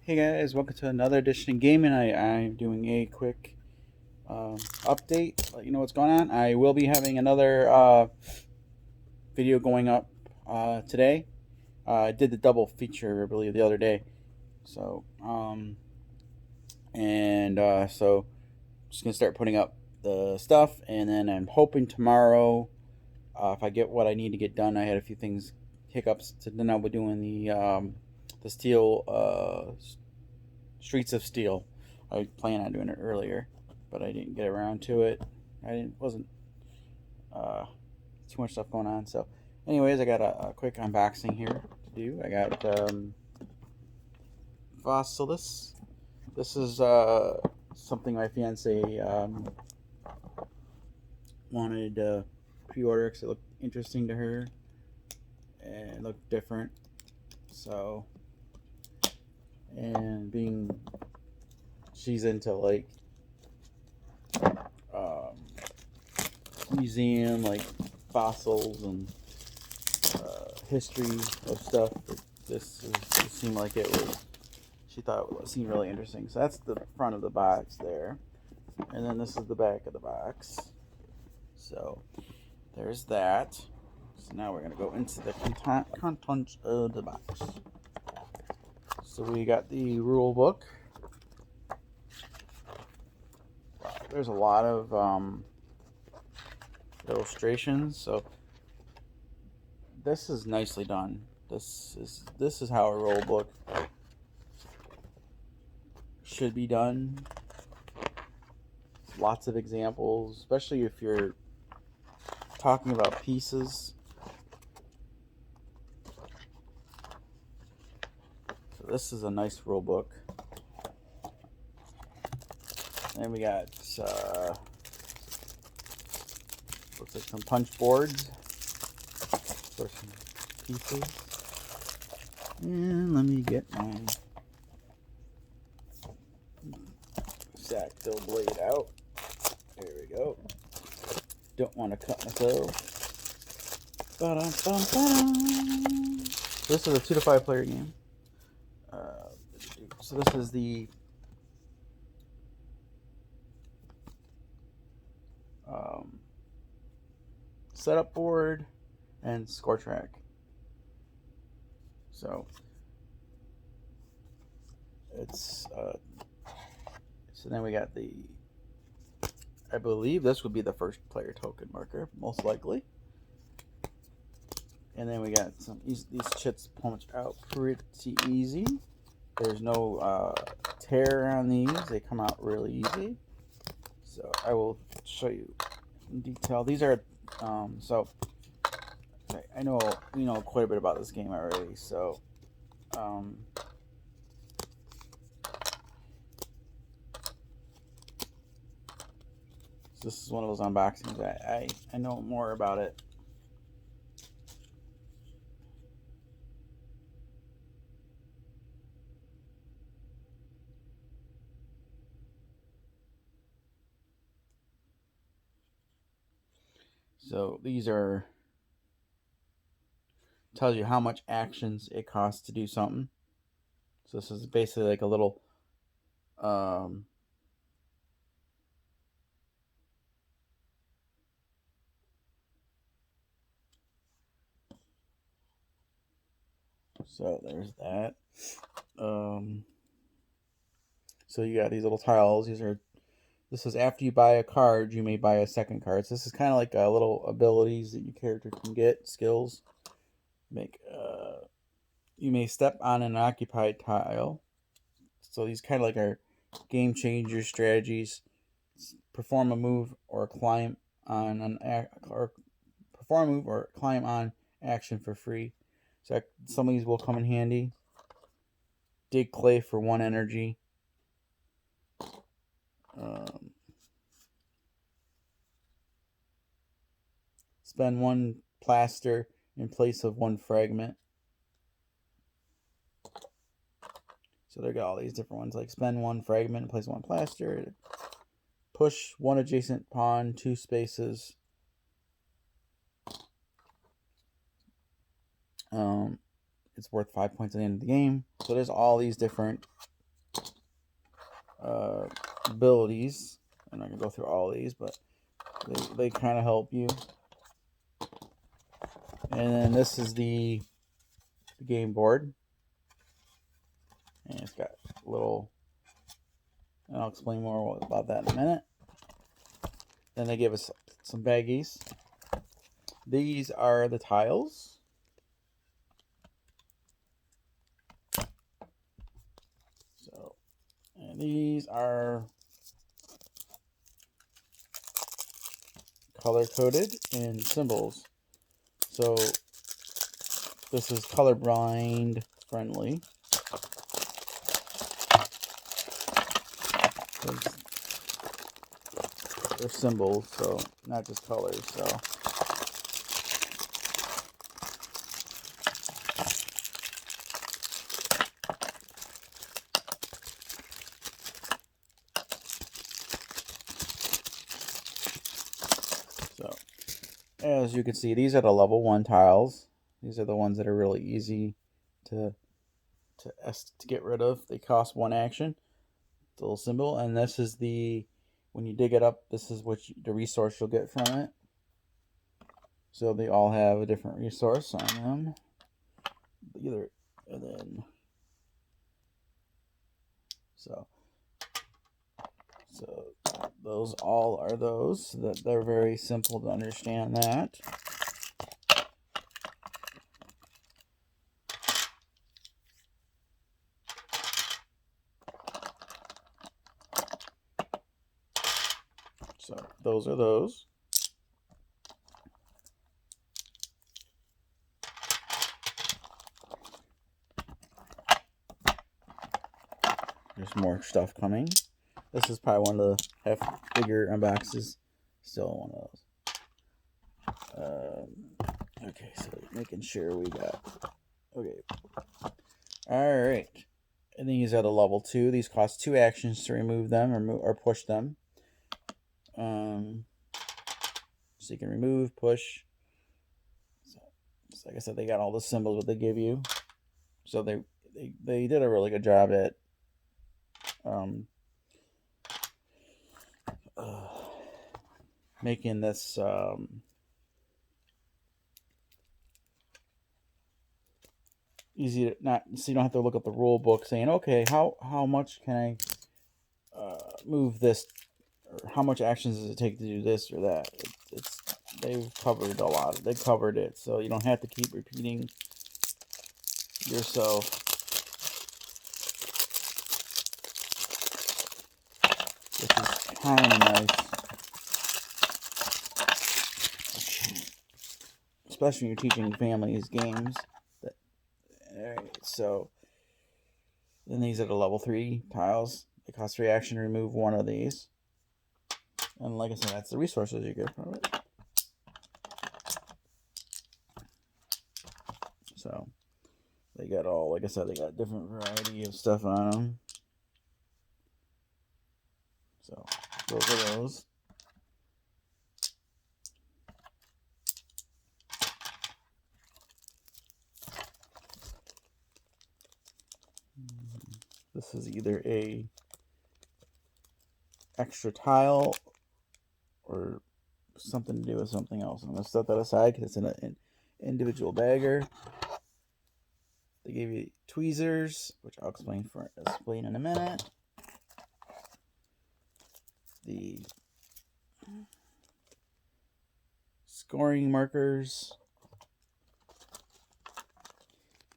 Hey guys, welcome to another edition of Gaming. I'm doing a quick update, let you know what's going on. I will be having another video going up today. I did the double feature, I believe, the other day. So, so just gonna start putting up the stuff, and then I'm hoping tomorrow, if I get what I need to get done. I had a few things hiccups, so then I'll be doing the steel Streets of Steel. I planned on doing it earlier, but I didn't get around to it. Wasn't uh, too much stuff going on. So, anyways, I got a quick unboxing here to do. I got Fossilis. This is something my fiance wanted to pre-order because it looked interesting to her and it looked different. So, and being she's into like um, museum, like fossils and history of stuff. This seemed like it was. She thought it seemed really interesting. So that's the front of the box there, and then this is the back of the box. So there's that. So now we're gonna go into the contents of the box. So we got the rule book. Wow, there's a lot of illustrations. So this is nicely done. This is how a rule book should be done. Lots of examples, especially if you're talking about pieces. So this is a nice rule book. And we got looks like some punch boards for some pieces. And let me get my X-Acto blade out. There we go. Don't want to cut myself. Ba-dum-bum-bum. This is a 2 to 5 player game. So this is the setup board and score track. So it's so then we got the, I believe this would be the first player token marker, most likely. And then we got these chits punch out pretty easy. There's no tear on these. They come out really easy. So I will show you in detail. These are so I know we know quite a bit about this game already. So this is one of those unboxings. I know more about it. So these are, tells you how much actions it costs to do something. So this is basically like a little so there's that. So you got these little tiles. This is after you buy a card, you may buy a second card. So this is kind of like little abilities that your character can get, skills. You may step on an occupied tile. So these kind of like are game changer strategies. Perform a move or climb on action for free. So some of these will come in handy. Dig clay for 1 energy. Spend 1 plaster in place of 1 fragment. So they got all these different ones, like spend 1 fragment in place of 1 plaster. Push 1 adjacent pawn 2 spaces. It's worth 5 points at the end of the game. So there's all these different abilities. I'm not gonna go through all these, but they kind of help you. And then this is the game board, and it's got a little. And I'll explain more about that in a minute. Then they give us some baggies. These are the tiles. So, and these are color-coded in symbols. So, this is colorblind friendly. They're symbols, so not just colors. So, as you can see, these are the level 1 tiles. These are the ones that are really easy to get rid of. They cost 1 action. The little symbol, and this is when you dig it up, this is the resource you'll get from it. So they all have a different resource on them. So those all are those. That they're very simple to understand that. So those are those. There's more stuff coming. This is probably one of the bigger unboxes. Still one of those. Okay, so making sure we got. Okay. All right. And these are the level 2. These cost 2 actions to remove them or push them. So you can remove, push. So like I said, they got all the symbols that they give you. So they did a really good job at making this easy to so you don't have to look up the rule book saying, okay, how much can I move this, or how much actions does it take to do this or that. They've covered a lot. They covered it, so you don't have to keep repeating yourself. Which is kind of nice, especially when you're teaching families games. Alright, so then these are the level 3 tiles. It costs 3 action to remove one of these. And like I said, that's the resources you get from it. So they got all, like I said, they got different variety of stuff on them. So those are those. This is either a extra tile or something to do with something else. I'm going to set that aside because it's in an individual bagger. They gave you tweezers, which I'll explain in a minute. The scoring markers,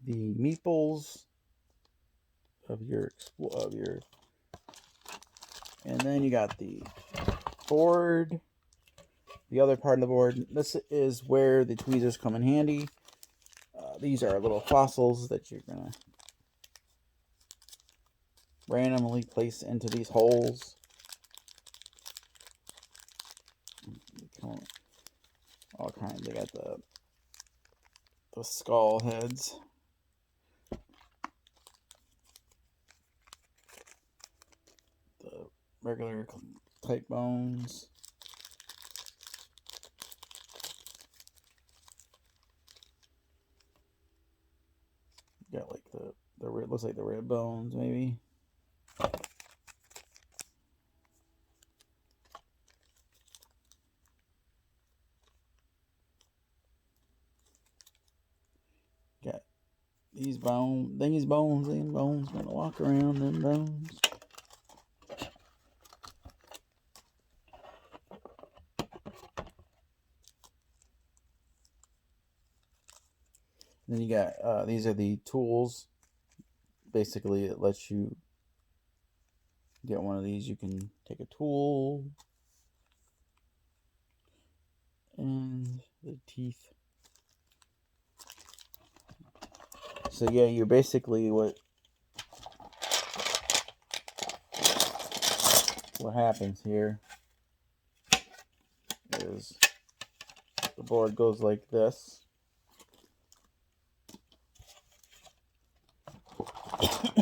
the meeples of your, and then you got the board, the other part of the board. This is where the tweezers come in handy. These are little fossils that you're gonna randomly place into these holes. All kinds. They got the skull heads. The regular type bones. Got like the looks like the rib bones maybe. these bones gonna walk around them bones. Then you got these are the tools. Basically, it lets you get one of these. You can take a tool and the teeth. So yeah, you're basically what happens here is the board goes like this.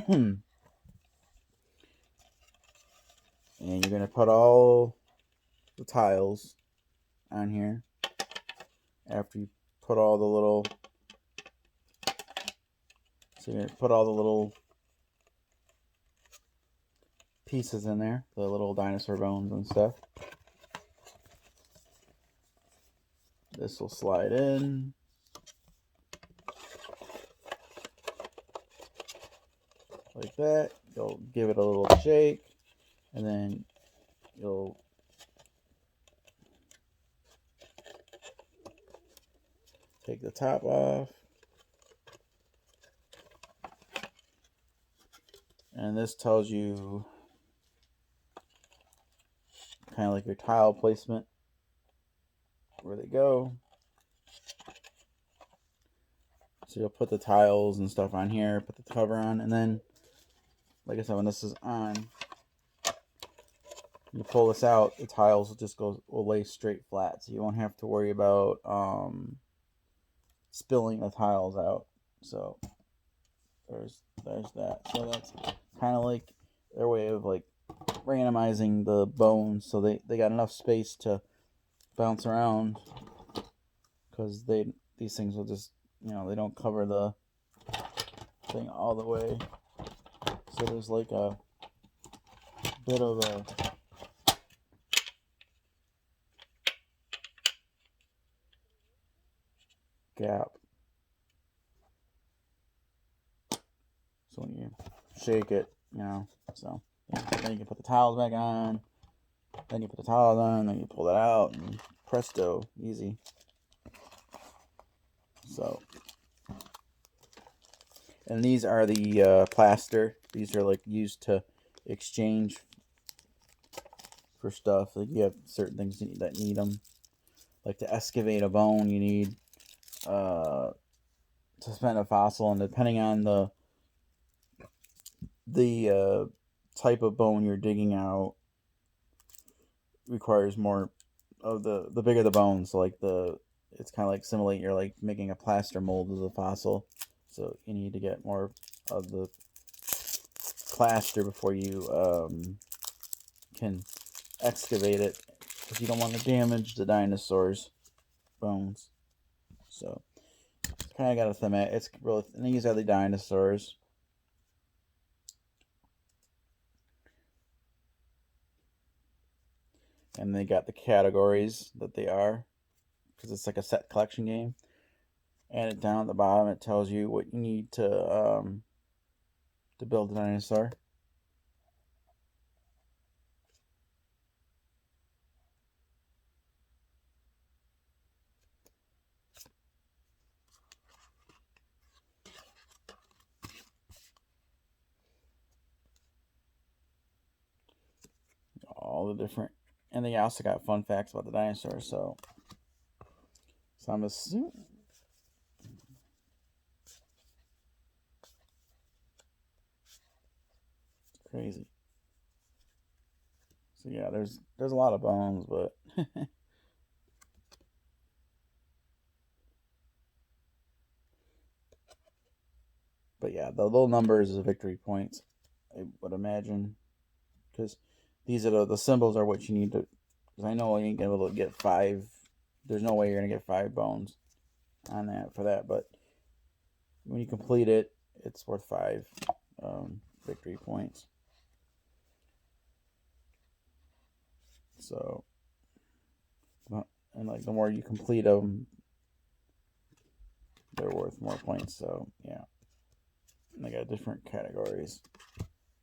And you're going to put all the tiles on here after you put all the little, so you're going to put all the little pieces in there, the little dinosaur bones and stuff. This will slide in. Like that. You'll give it a little shake, and then you'll take the top off. And this tells you kind of like your tile placement, where they go. So you'll put the tiles and stuff on here, put the cover on, and then, like I said, when this is on, you pull this out, the tiles will lay straight flat, so you won't have to worry about spilling the tiles out. So there's that. So that's kind of like their way of like randomizing the bones, so they got enough space to bounce around, because these things will just, they don't cover the thing all the way. So there's like a bit of a gap. So when you shake it, so then you can put the tiles back on, then you put the tiles on, then you pull it out, and presto, easy. So, and these are the plaster. These are like used to exchange for stuff. Like you have certain things that need them. Like to excavate a bone, you need to suspend a fossil, and depending on the type of bone you're digging out, requires more of the bigger the bone. So like it's kind of like simulate you're like making a plaster mold of the fossil. So you need to get more of the plaster before you can excavate it, because you don't want to damage the dinosaurs' bones. So kind of got a theme. It's really, and these are the dinosaurs. And they got the categories that they are, because it's like a set collection game. And down at the bottom, it tells you what you need to build a dinosaur. All the different, and they also got fun facts about the dinosaurs. So I'm assuming. Crazy. So yeah, there's a lot of bones, but but yeah, the little numbers is victory points, I would imagine, because these are the symbols are what you need to. Because I know you ain't gonna be able to get 5. There's no way you're gonna get 5 bones on that for that, but when you complete it, it's worth 5 victory points. So, and like the more you complete them, they're worth more points. So yeah. they got different categories.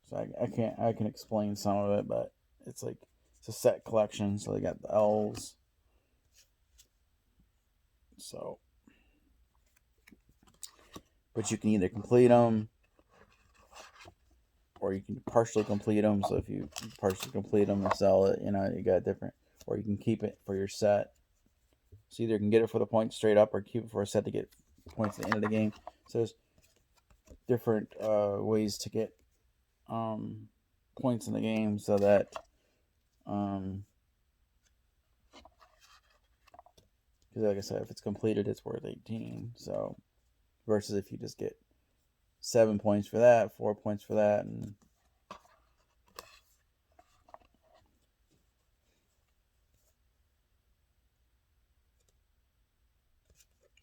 So I can explain some of it, but it's like it's a set collection. So they got the elves. So, but you can either complete them or you can partially complete them. So if you partially complete them and sell it, you know, you got different, or you can keep it for your set. So either you can get it for the points straight up or keep it for a set to get points at the end of the game. So there's different ways to get points in the game so that because like I said, if it's completed, it's worth 18. So versus if you just get 7 points for that, 4 points for that, and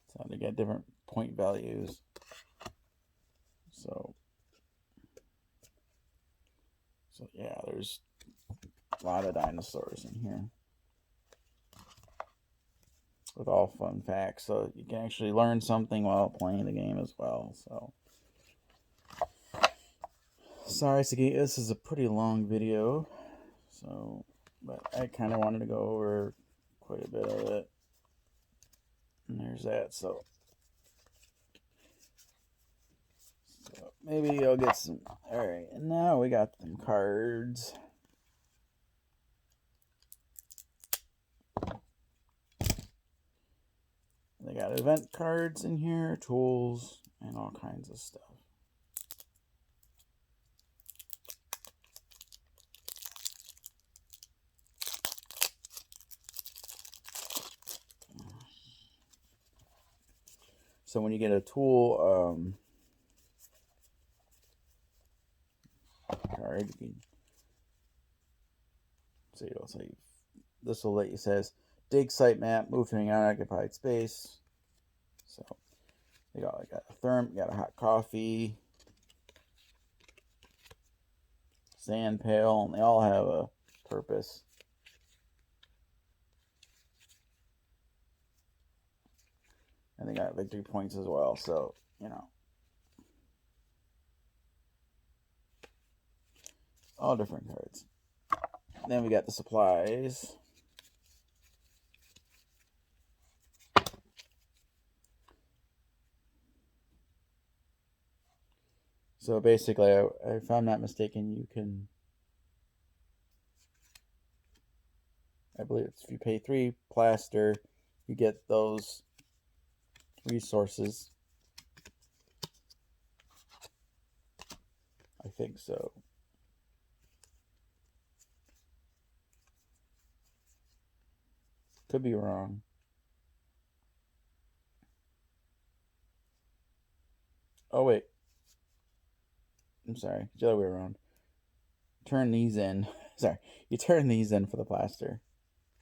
so they get different point values. So yeah, there's a lot of dinosaurs in here with all fun facts. So you can actually learn something while playing the game as well. So sorry, Sagi, this is a pretty long video. So, but I kind of wanted to go over quite a bit of it. And there's that. So maybe I'll get some. All right, and now we got them cards. They got event cards in here, tools, and all kinds of stuff. So when you get a tool card, you can see it'll say this will let you says dig site map, move to an unoccupied space. So you got like a therm, you got a hot coffee, sand pail, and they all have a purpose. And they got victory points as well, so you know. All different cards. Then we got the supplies. So basically, if I'm not mistaken, you can, I believe it's if you pay 3 plaster, you get those resources. I think so. Could be wrong. Oh, wait. I'm sorry. The other way around. Turn these in. Sorry. You turn these in for the plaster.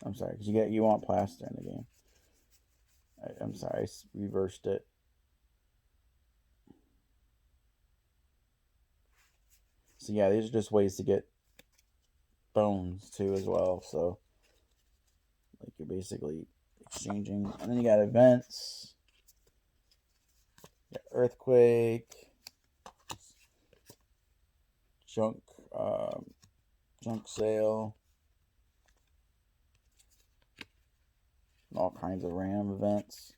I'm sorry. Because you want plaster in the game. I'm sorry. I reversed it. So yeah, these are just ways to get bones too as well. So like you're basically exchanging. And then you got events. You got earthquake. Junk sale. All kinds of random events.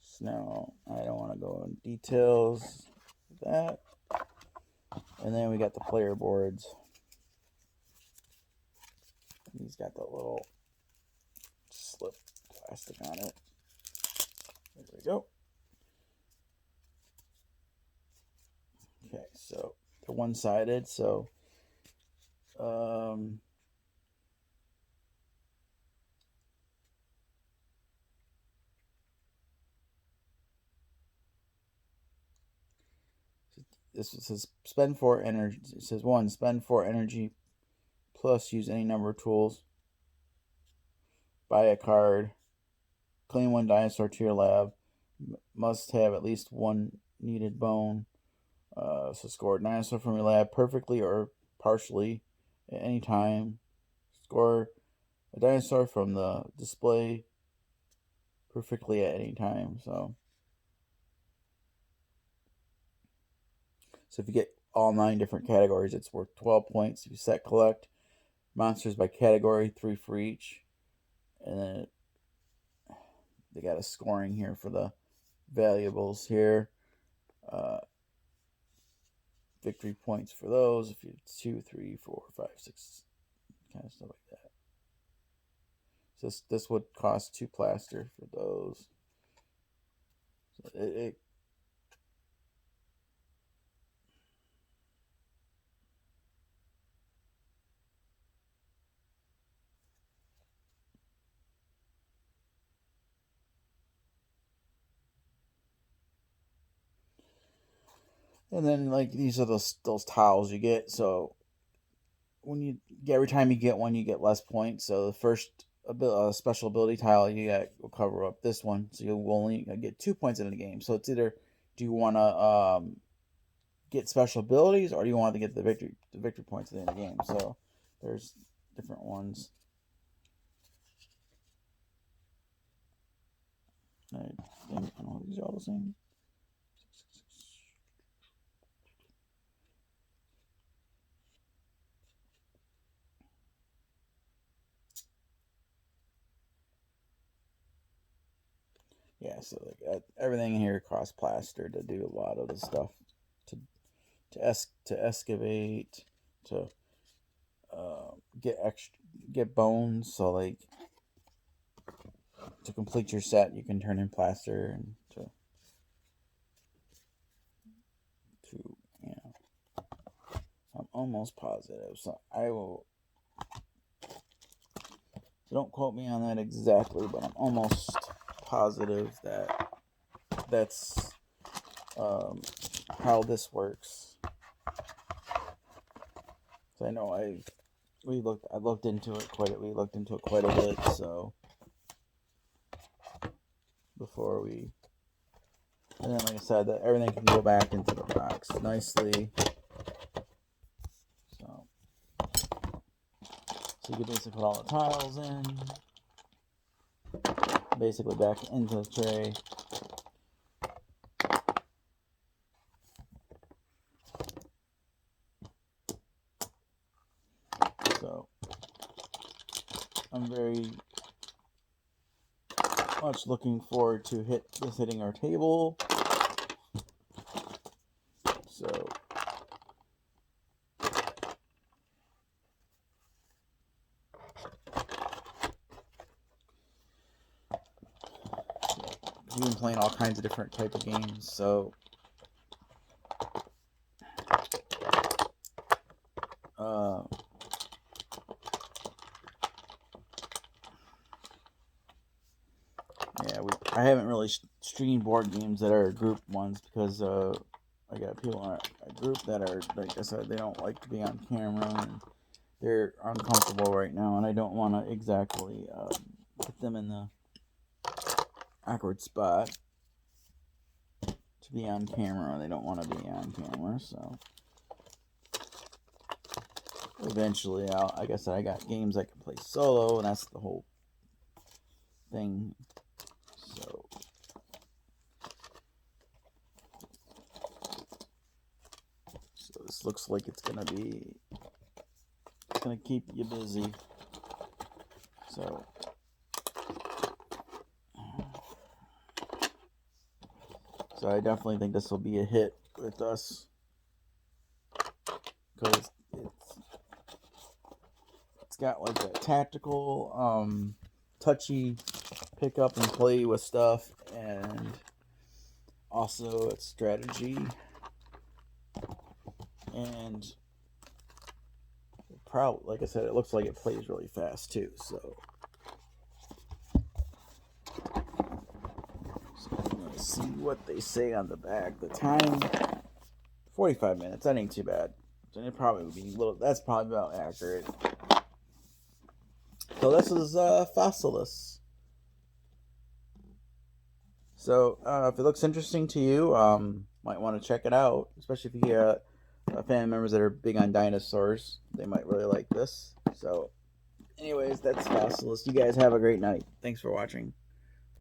Snow. I don't want to go in details with that. And then we got the player boards. He's got the little slip plastic on it. There we go. Okay, so they're one-sided, so this says spend 4 energy. It says 1, spend 4 energy plus use any number of tools. Buy a card. Clean 1 dinosaur to your lab. Must have at least 1 needed bone. So score a dinosaur from your lab perfectly or partially at any time. Score a dinosaur from the display perfectly at any time. So So if you get all 9 different categories, it's worth 12 points. If you set collect monsters by category, 3 for each. And then they got a scoring here for the valuables here. Victory points for those. If you 2, 3, 4, 5, 6, kind of stuff like that. So this would cost 2 plaster for those. So and then like these are those tiles you get. So when you get every time you get one, you get less points. So the first special ability tile you get will cover up this one, so you'll only get 2 points in the game. So it's either do you want to get special abilities, or do you want to get the victory points at the end of the game? So there's different ones. I don't know, these are all the same. Yeah, so like everything in here costs plaster to do a lot of the stuff, to excavate, to get bones. So like to complete your set, you can turn in plaster, and to you know. I'm almost positive, so I will. Don't quote me on that exactly, but I'm almost positive that that's how this works. So I know I looked into it quite a bit, so before we, and then like I said, that everything can go back into the box nicely. So you can basically put all the tiles in, basically back into the tray. So I'm very much looking forward to hitting our table. So we've been playing all kinds of different type of games. So yeah, I haven't really streamed board games that are group ones because I got people in a group that are, like I said, they don't like to be on camera and they're uncomfortable right now, and I don't want to exactly put them in the awkward spot to be on camera. They don't want to be on camera, so eventually like I said, I got games I can play solo, and that's the whole thing. So this looks like it's gonna keep you busy. So I definitely think this will be a hit with us, because it's got like a tactical, touchy pick up and play with stuff, and also it's strategy, and probably, like I said, it looks like it plays really fast too. So let's see what they say on the back. The time, 45 minutes. That ain't too bad. So it probably would be a little. That's probably about accurate. So this is Fossilis. So if it looks interesting to you, might want to check it out, especially if you get family members that are big on dinosaurs. They might really like this. So anyways, that's Fossilis. You guys have a great night. Thanks for watching.